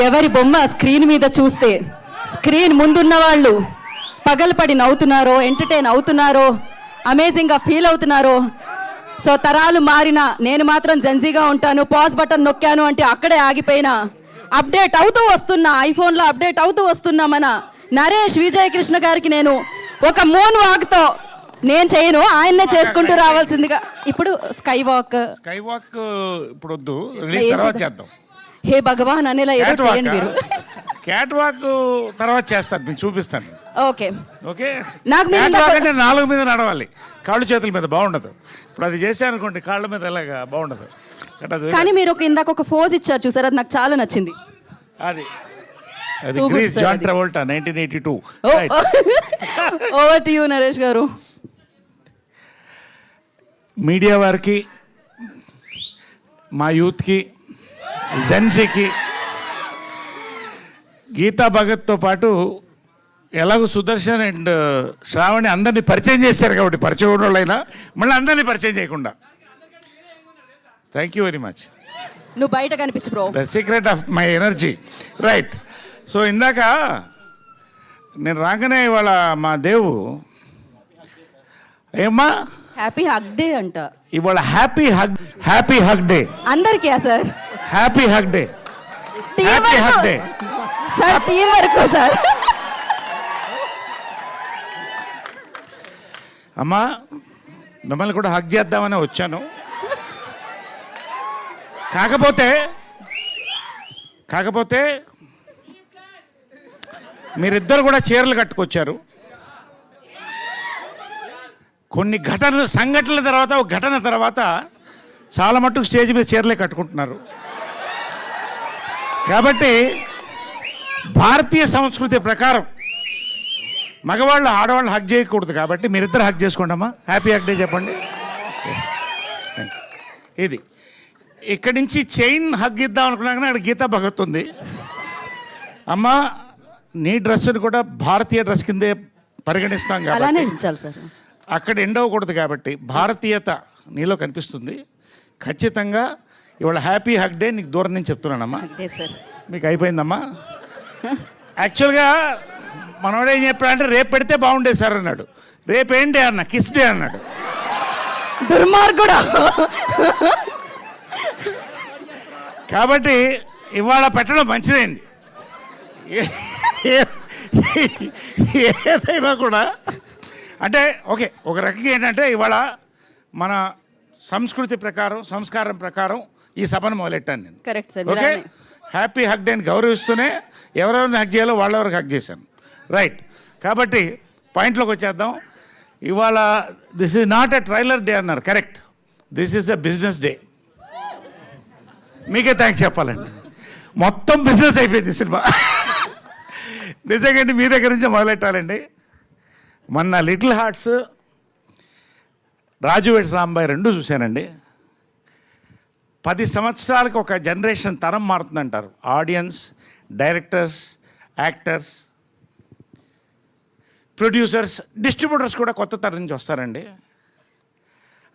ఎవరి బొమ్మ స్క్రీన్ మీద చూస్తే స్క్రీన్ ముందున్న వాళ్ళు పగలపడి నవ్వుతున్నారో, ఎంటర్టైన్ అవుతున్నారో, అమేజింగ్గా ఫీల్ అవుతున్నారో. సో తరాలు మారినా నేను మాత్రం జెన్జీగా ఉంటాను, పాజ్ బటన్ నొక్కాను అంటే అక్కడే ఆగిపోయినా, అప్డేట్ అవుతూ వస్తున్నా, ఐఫోన్లో అప్డేట్ అవుతూ వస్తున్నా మన నరేష్ విజయ్ కృష్ణ గారికి నేను ఒక మూన్ వాక్తో నేను చేయను, ఆయన్నే చేసుకుంటూ రావాల్సిందిగా. ఇప్పుడు స్కై వాక్ ఇప్పుడు వద్దు, రిలీజ్ తర్వాత చేద్దాం. హే భగవాన్ అనేలా ఏదో చేయండి మీరు. క్యాట్ వాక్ తర్వాత చేస్తాను, మీకు చూపిస్తాను. Okay okay. నాకు మీరు క్యాట్ వాక్ అంటే 4 మీద నడవాలి, కాళ్ళు చేతుల మీద బాగుండదు. ఇప్పుడు అది చేశాను అనుకోండి, కాళ్ళ మీద ఎలాగా బాగుండదు. కానీ మీరు ఇందాక ఒక ఫోజ్ ఇచ్చారు చూసారు, అది నాకు చాలా నచ్చింది. అది అది Grease, John Travolta 1982. Over to you Naresh garu. Media వారికి, మా యూత్కి, జెన్సీకి, గీతా భగత్తో పాటు ఎలాగో సుదర్శన్ అండ్ శ్రావణి అందరినీ పరిచయం చేశారు కాబట్టి, పరిచయం ఉన్న వాళ్ళైనా మళ్ళీ అందరినీ పరిచయం చేయకుండా. Thank you very much. నువ్వు బయట కనిపించు bro, the secret of my energy. Right. So ఇందాక నేను రాగానే ఇవాళ మా దేవు ఏమ్మా హ్యాపీ హగ్ డే అంట ఇవాళ. హ్యాపీ హగ్ డే అందరికీ sir. Happy hug day, happy hug day sir. Team work sir. అమ్మా మిమ్మల్ని కూడా హగ్ చేద్దామని వచ్చాను. కాకపోతే మీరిద్దరు కూడా చీరలు కట్టుకొచ్చారు. కొన్ని సంఘటనల తర్వాత, ఒక ఘటన తర్వాత చాలా మట్టుకు స్టేజ్ మీద చీరలే కట్టుకుంటున్నారు. కాబట్టి భారతీయ సంస్కృతి ప్రకారం మగవాళ్ళు ఆడవాళ్ళు హగ్ చేయకూడదు. కాబట్టి మీరిద్దరు హగ్ చేసుకోండి అమ్మా. హ్యాపీ హగ్ డే చెప్పండి. ఇది ఇక్కడి నుంచి చైన్ హగ్ ఇద్దాం అనుకున్నాక అక్కడ గీతా భగత్ ఉంది. అమ్మ నీ డ్రెస్ని కూడా భారతీయ డ్రెస్ కిందే పరిగణిస్తాం కాబట్టి అక్కడ ఎండ్ అవ్వకూడదు. కాబట్టి భారతీయత నీలో కనిపిస్తుంది. ఖచ్చితంగా ఇవాళ హ్యాపీ హగ్ డే నీకు దూరం నుంచి చెప్తున్నానమ్మా. మీకు అయిపోయిందమ్మా. యాక్చువల్గా మనోడు ఏం చెప్పాడంటే రేపు పెడితే బాగుండేది సార్ అన్నాడు. రేపు ఏం డే అన్న, కిస్ డే అన్నాడు. దుర్మార్గుడా. కాబట్టి ఇవాళ పెట్టడం మంచిదైంది. ఏదైనా కూడా అంటే ఓకే, ఒక రకంగా ఏంటంటే ఇవాళ మన సంస్కృతి ప్రకారం, సంస్కారం ప్రకారం ఈ సభను మొదలెట్టాను నేను. Correct sir. Okay. Happy hug డేని గౌరవిస్తూనే ఎవరెవరిని హగ్ చేయాలో వాళ్ళెవరికి హగ్ చేశాను. రైట్. కాబట్టి పాయింట్లోకి వచ్చేద్దాం. ఇవాళ this is not a trailer day అన్నారు. Correct. This is a business day. మీకే థ్యాంక్స్ చెప్పాలండి. మొత్తం బిజినెస్ అయిపోయింది సినిమా. నిజంగా మీ దగ్గర నుంచి మొదలెట్టాలండి. మొన్న Little Hearts, Raju weds Rambai 2 చూశానండి. 10 సంవత్సరాలకు ఒక జనరేషన్ తరం మారుతుందంటారు. Audience, directors, actors, producers, distributors కూడా కొత్త తరం నుంచి వస్తారండి.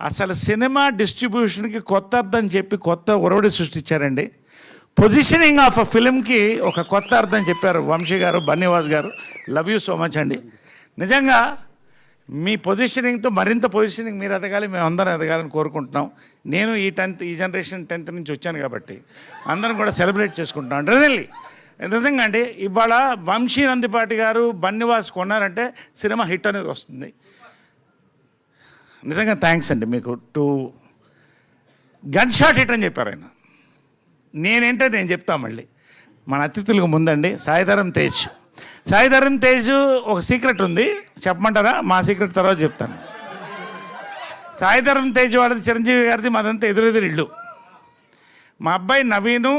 అసలు సినిమా డిస్ట్రిబ్యూషన్కి కొత్త అర్థం చెప్పి కొత్త ఒరవడి సృష్టించారండి. పొజిషనింగ్ ఆఫ్ అ ఫిలింకి ఒక కొత్త అర్థం చెప్పారు వంశీ గారు, బన్నీవాస్ గారు. లవ్ యూ సో మచ్ అండి. నిజంగా మీ పొజిషనింగ్తో మరింత పొజిషనింగ్ మీరు ఎదగాలి, మేము అందరం ఎదగాలని కోరుకుంటున్నాం. నేను ఈ జనరేషన్ 10th నుంచి వచ్చాను కాబట్టి అందరం కూడా సెలబ్రేట్ చేసుకుంటున్నాం. రియల్లీ నిజంగా అండి. ఇవాళ వంశీ నందిపాటి గారు, బన్నీవాస్ కొన్నారంటే సినిమా హిట్ అనేది వస్తుంది. నిజంగా థ్యాంక్స్ అండి మీకు. గన్ షాట్ హిట్ అని చెప్పారు ఆయన. నేను చెప్తా మళ్ళీ. మన అతిథులకు ముందండి సాయిధరం తేజ్ ఒక సీక్రెట్ ఉంది, చెప్పమంటారా? మా సీక్రెట్ తర్వాత చెప్తాను. సాయిధరం తేజ్ వాడిది, చిరంజీవి గారిది, మాదంతా ఎదురెదురు ఇల్లు. మా అబ్బాయి నవీను,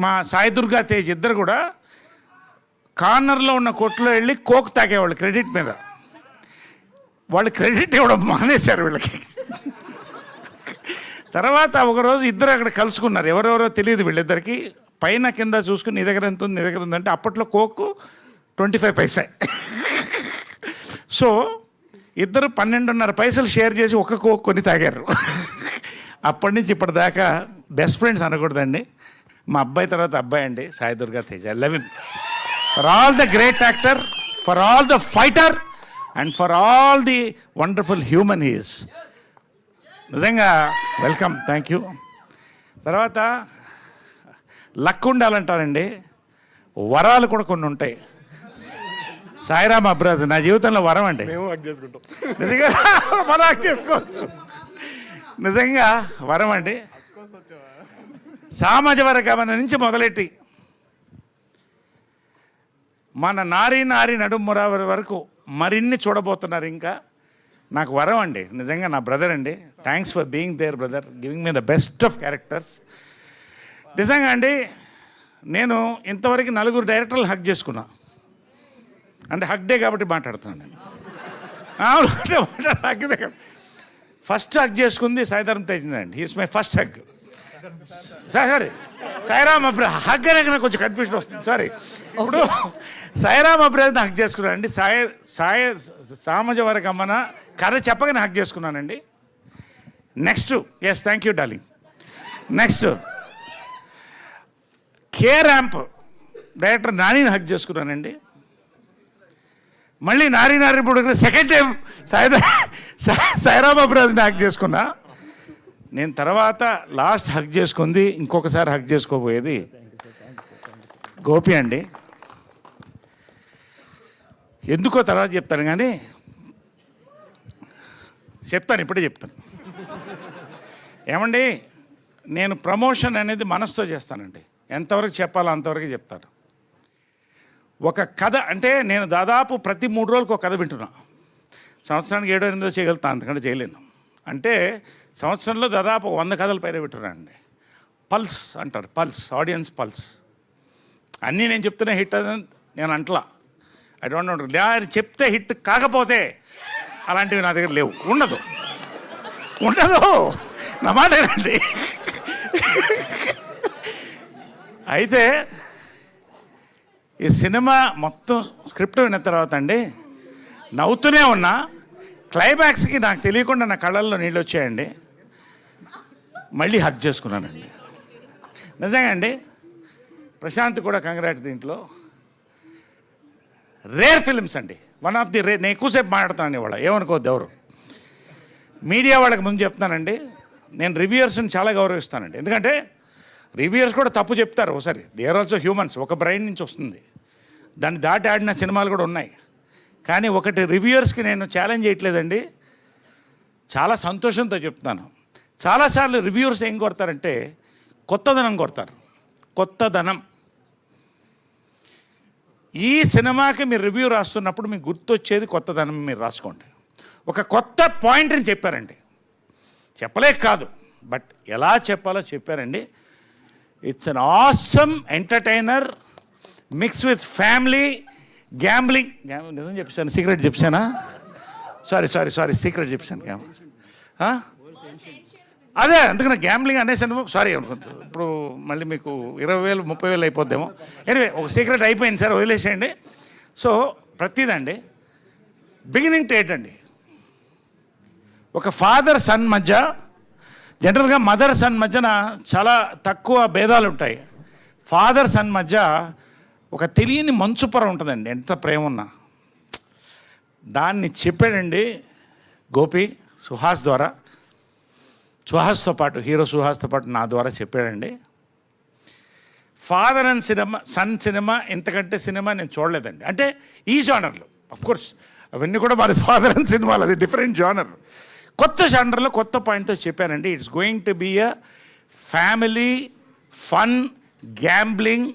మా సాయి దుర్గా తేజ్ ఇద్దరు కూడా కార్నర్లో ఉన్న కొట్లో వెళ్ళి కోక్ తాగేవాళ్ళు క్రెడిట్ మీద. వాళ్ళు క్రెడిట్ ఇవ్వడం మానేశారు వీళ్ళకి. తర్వాత ఒకరోజు ఇద్దరు అక్కడ కలుసుకున్నారు. ఎవరెవరో తెలియదు వీళ్ళిద్దరికి. పైన కింద చూసుకుని నీ దగ్గర ఎంత ఉంది, నీ దగ్గర ఉందంటే అప్పట్లో కోకు 25 పైసా. సో ఇద్దరు 12.5 పైసలు షేర్ చేసి ఒక కోక్ కొని తాగారు. అప్పటి నుంచి ఇప్పటిదాకా బెస్ట్ ఫ్రెండ్స్ అనకూడదండి. మా అబ్బాయి తర్వాత అబ్బాయి అండి, Sai Durga Tej. I love him for all the great actor, for all the fighter and for all the wonderful human he's. నిజంగా వెల్కమ్, థ్యాంక్ యూ. తర్వాత లక్ ఉండాలంటారండి, వరాలు కూడా కొన్ని ఉంటాయి. సాయిరామ్ అబ్రాజ్ నా జీవితంలో వరం అండి. నిజంగా మనం హక్ చేసుకోవచ్చు, నిజంగా వరం అండి. సామాజిక గమనం నుంచి మొదలెట్టి మన నారీ నడుమురావరి వరకు మరిన్ని చూడబోతున్నారు. ఇంకా నాకు వరం అండి, నిజంగా నా బ్రదర్ అండి. Thanks for being there brother, giving me the best of characters. నిజంగా అండి, నేను ఇంతవరకు 4 డైరెక్టర్లు హక్ చేసుకున్నా. అంటే హక్ డే కాబట్టి మాట్లాడుతున్నాను నేను. హక్ డే ఫస్ట్ హక్ చేసుకుంది సాయిధరమ్ తేజ్ అండి. He's my first hug. Sorry Sairam అబ్రా హక్ అనేది నాకు కొంచెం కన్ఫ్యూజన్ వస్తుంది, సారీ. ఇప్పుడు సాయిరామ్ అబ్రాజ్ని హక్ చేసుకున్నానండి. సామాజిక అమ్మన కథ చెప్పగానే హక్ చేసుకున్నానండి. Next, yes thank you darling. Next K ramp director నానిని హక్ చేసుకున్నానండి. మళ్ళీ నారీ ఇప్పుడు సెకండ్ టైం సాయిరామ్ అబ్రాజ్ని హక్ చేసుకున్నా నేను. తర్వాత లాస్ట్ హక్ చేసుకుంది, ఇంకొకసారి హక్ చేసుకోబోయేది గోపి అండి. ఎందుకో తర్వాత చెప్తాను, కానీ చెప్తాను, ఇప్పుడే చెప్తాను. ఏమండి, నేను ప్రమోషన్ అనేది మనసుతో చేస్తానండి. ఎంతవరకు చెప్పాలో అంతవరకు చెప్తాను. ఒక కథ అంటే నేను దాదాపు ప్రతి 3 రోజులకు ఒక కథ వింటున్నా. సంవత్సరానికి 7-8 చేయగలుగుతాను, అంతకంటే చేయలేను. అంటే సంవత్సరంలో దాదాపు 100 కథల పైన వింటున్నానండి. పల్స్ అంటారు, పల్స్, ఆడియన్స్ పల్స్. అన్నీ నేను చెప్తున్నా హిట్ అని నేను అంటలా. ఐ డోంట్ నో, నేను చెప్తే హిట్ కాకపోతే అలాంటివి నా దగ్గర లేవు, ఉండదు నా మాట ఏంటండి. అయితే ఈ సినిమా మొత్తం స్క్రిప్ట్ విన్న తర్వాత అండి నవ్వుతూనే ఉన్నా. క్లైమాక్స్కి నాకు తెలియకుండా నా కళ్ళల్లో నీళ్ళు వచ్చాయండి. మళ్ళీ హక్ చేసుకున్నానండి. నిజంగా అండి, ప్రశాంత్ కూడా కంగ్రాట్. దీంట్లో రేర్ ఫిల్మ్స్ అండి, వన్ ఆఫ్ ది రేర్. నేను ఎక్కువసేపు మాట్లాడుతాను ఇవాళ, ఏమనుకోవద్దు ఎవరు. మీడియా వాళ్ళకి ముందు చెప్తానండి, నేను రివ్యూయర్స్ని చాలా గౌరవిస్తానండి. ఎందుకంటే రివ్యూయర్స్ కూడా తప్పు చెప్తారు ఒకసారి. దే ఆర్ ఆల్సో హ్యూమన్స్, ఒక బ్రెయిన్ నుంచి వస్తుంది. దాన్ని దాటి ఆడిన సినిమాలు కూడా ఉన్నాయి. కానీ ఒకటి రివ్యూయర్స్కి నేను ఛాలెంజ్ చేయట్లేదండి, చాలా సంతోషంతో చెప్తున్నాను. చాలాసార్లు రివ్యూయర్స్ ఏం కొడతారంటే కొత్తదనం కొడతారు, కొత్తదనం. ఈ సినిమాకి మీరు రివ్యూ రాస్తున్నప్పుడు మీకు గుర్తొచ్చేది కొత్తదనం మీరు రాసుకోండి. ఒక కొత్త పాయింట్ని చెప్పారండి, చెప్పలేక కాదు, బట్ ఎలా చెప్పాలో చెప్పారండి. It's an awesome entertainer mix with family gambling. నిజం చెప్పాను, సీక్రెట్ చెప్పానా? సారీ సీక్రెట్ చెప్పాను. అదే అందుకని గ్యాంబ్లింగ్ అనేసాను, సారీ అనుకుంటుంది. ఇప్పుడు మళ్ళీ మీకు 20,000 30,000 అయిపోద్దేమో. ఎనివే, ఒక సీక్రెట్ అయిపోయింది సార్, వదిలేసేయండి. సో ప్రతిదండి బిగినింగ్ టు ఎండ్ అండి. ఒక ఫాదర్ సన్ మధ్య, జనరల్గా మదర్ సన్ మధ్యన చాలా తక్కువ భేదాలు ఉంటాయి. ఫాదర్ సన్ మధ్య ఒక తెలియని మంచు పొర ఉంటుందండి, ఎంత ప్రేమ ఉన్నా. దాన్ని చెప్పాడండి గోపి సుహాస్ ద్వారా. సుహాస్తో పాటు, హీరో సుహాస్తో పాటు నా ద్వారా చెప్పాడండి. Father and cinema, son cinema, ఇంతకంటే సినిమా నేను చూడలేదండి. అంటే ఈ జానర్లో అఫ్కోర్స్ అవన్నీ కూడా మాది ఫాదర్ అండ్ సినిమాలు, అది డిఫరెంట్ జానర్. కొత్త జానర్లో కొత్త పాయింట్తో చెప్పానండి. It's going to be a family fun gambling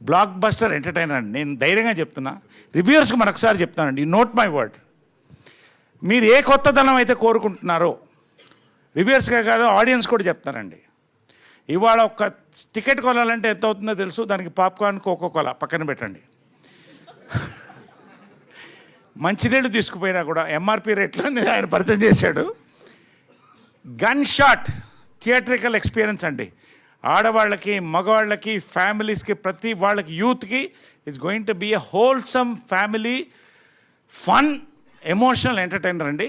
blockbuster entertainer అండి. నేను ధైర్యంగా చెప్తున్నా, రివ్యూయర్స్కి మరొకసారి చెప్తానండి, ఈ నోట్ మై వర్డ్. మీరు ఏ కొత్తదనం అయితే కోరుకుంటున్నారో, రివ్యూయర్స్గా కాదు ఆడియన్స్ కూడా చెప్తారండి. ఇవాళ ఒక టికెట్ కొనాలంటే ఎంత అవుతుందో తెలుసు, దానికి పాప్కార్న్ కోకోకోలా పక్కన పెట్టండి. మంచినీళ్ళు తీసుకుపోయినా కూడా ఎంఆర్పి రేట్లో ఆయన పరిచయం చేశాడు. గన్ షాట్ థియేట్రికల్ ఎక్స్పీరియన్స్ అండి. ఆడవాళ్ళకి, మగవాళ్ళకి, ఫ్యామిలీస్కి, ప్రతి వాళ్ళకి, యూత్కి it's going to be a wholesome family fun emotional entertainer అండి.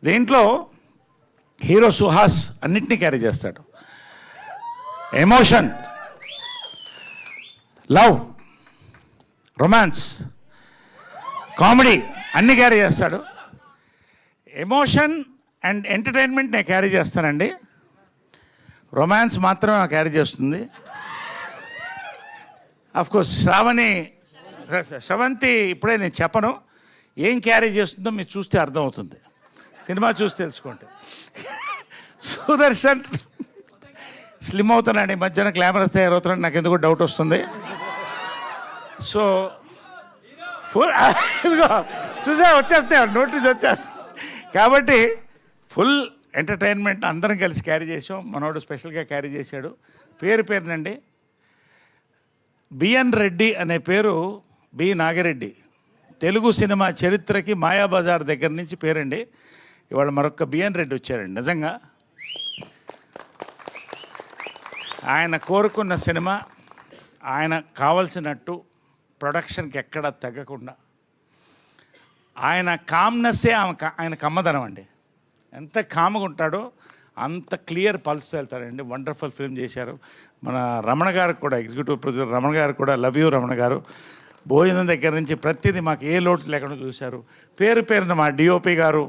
దీంట్లో హీరో సుహాస్ అన్నింటినీ క్యారీ చేస్తాడు. ఎమోషన్, లవ్, రొమాన్స్, కామెడీ అన్నీ క్యారీ చేస్తాడు. ఎమోషన్ అండ్ ఎంటర్టైన్మెంట్ నేను క్యారీ చేస్తానండి. రొమాన్స్ మాత్రం క్యారీ చేస్తుంది. కోర్స్ శ్రవంతి ఇప్పుడే నేను చెప్పను, ఏం క్యారీ చేస్తుందో మీరు చూస్తే అర్థమవుతుంది, సినిమా చూసి తెలుసుకోండి. సుదర్శన్ స్లిమ్ అవుతున్నాడు, ఈ మధ్యన గ్లామరస్ తయారవుతున్నాడు, నాకు ఎందుకో డౌట్ వస్తుంది. సో చూసా వచ్చేస్తాయి, నోటీస్ వచ్చేస్తాయి. కాబట్టి ఫుల్ ఎంటర్టైన్మెంట్ అందరం కలిసి క్యారీ చేసాం. మనోడు స్పెషల్గా క్యారీ చేశాడు. పేరునండి, బిఎన్ రెడ్డి అనే పేరు బి నాగిరెడ్డి. తెలుగు సినిమా చరిత్రకి మాయాబజార్ దగ్గర నుంచి పేరండి. ఇవాళ మరొక బిఎన్ రెడ్డి వచ్చారండి. నిజంగా ఆయన కోరుకున్న సినిమా ఆయన కావలసినట్టు ప్రొడక్షన్కి ఎక్కడ తగ్గకుండా, ఆయన కామ్నెస్సే ఆయన కమ్మదనం అండి. ఎంత కామ్గా ఉంటాడో అంత క్లియర్ పల్స్ వెళ్తాడండి. వండర్ఫుల్ ఫిల్మ్ చేశారు. మన రమణ గారికి కూడా, ఎగ్జిక్యూటివ్ ప్రొడ్యూసర్ రమణ గారు కూడా, లవ్ యూ రమణ గారు. భోజనం దగ్గర నుంచి ప్రతిదీ మాకు ఏ లోటు లేకుండా చూశారు. పేరున మా డిఓపి గారు,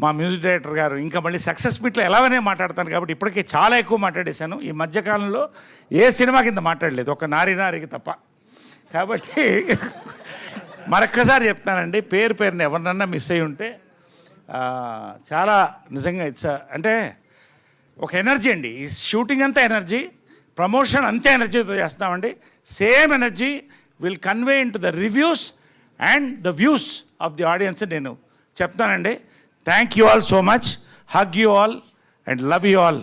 మా మ్యూజిక్ డైరెక్టర్ గారు, ఇంకా మళ్ళీ సక్సెస్ మీట్లో ఎలాగనే మాట్లాడతాను కాబట్టి ఇప్పటికే చాలా ఎక్కువ మాట్లాడేశాను. ఈ మధ్యకాలంలో ఏ సినిమా కింద మాట్లాడలేదు, ఒక నారికి తప్ప. కాబట్టి మరొక్కసారి చెప్తానండి, పేరుని ఎవరినన్నా మిస్ అయ్యి ఉంటే చాలా నిజంగా అంటే ఒక ఎనర్జీ అండి. ఈ షూటింగ్ అంతా ఎనర్జీ, ప్రమోషన్ అంతే ఎనర్జీతో చేస్తామండి. Same energy will convey in to the reviews and the views of the audience నేను చెప్తానండి. Thank you all so much. Hug you all and love you all.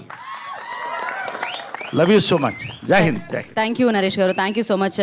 Love you so much. జై Hind. Thank you Naresh గారు, thank you so much.